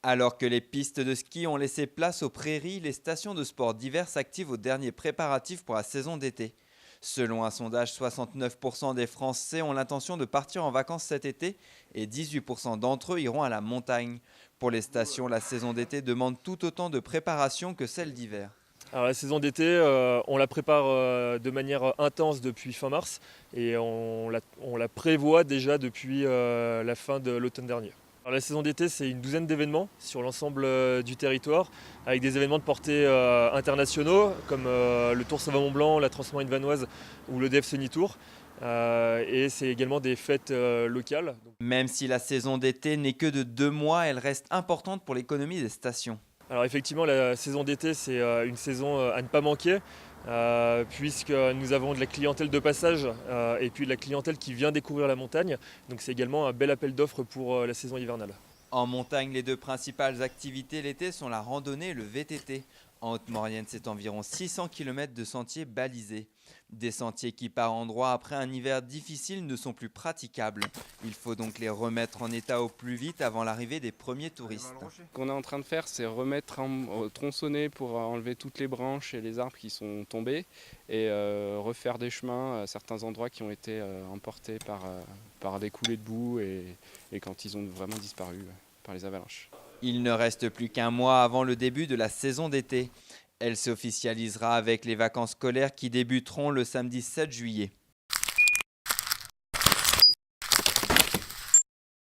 Alors que les pistes de ski ont laissé place aux prairies, les stations de sport d'hiver s'activent aux derniers préparatifs pour la saison d'été. Selon un sondage, 69% des Français ont l'intention de partir en vacances cet été et 18% d'entre eux iront à la montagne. Pour les stations, la saison d'été demande tout autant de préparation que celle d'hiver. Alors la saison d'été, on la prépare de manière intense depuis fin mars et on la prévoit déjà depuis la fin de l'automne dernier. Alors, la saison d'été, c'est une douzaine d'événements sur l'ensemble du territoire, avec des événements de portée internationaux comme le Tour Savant-Mont-Blanc, la Transmarine vanoise ou le DF Sunny Tour. Et c'est également des fêtes locales. Même si la saison d'été n'est que de 2 mois, elle reste importante pour l'économie des stations. Alors effectivement, la saison d'été, c'est une saison à ne pas manquer, puisque nous avons de la clientèle de passage et puis de la clientèle qui vient découvrir la montagne. Donc c'est également un bel appel d'offres pour la saison hivernale. En montagne, les deux principales activités l'été sont la randonnée et le VTT. En Haute-Maurienne, c'est environ 600 km de sentiers balisés. Des sentiers qui, par endroits, après un hiver difficile, ne sont plus praticables. Il faut donc les remettre en état au plus vite avant l'arrivée des premiers touristes. Ce qu'on est en train de faire, c'est tronçonner pour enlever toutes les branches et les arbres qui sont tombés et refaire des chemins à certains endroits qui ont été emportés par des coulées de boue et quand ils ont vraiment disparu par les avalanches. Il ne reste plus qu'un mois avant le début de la saison d'été. Elle s'officialisera avec les vacances scolaires qui débuteront le samedi 7 juillet.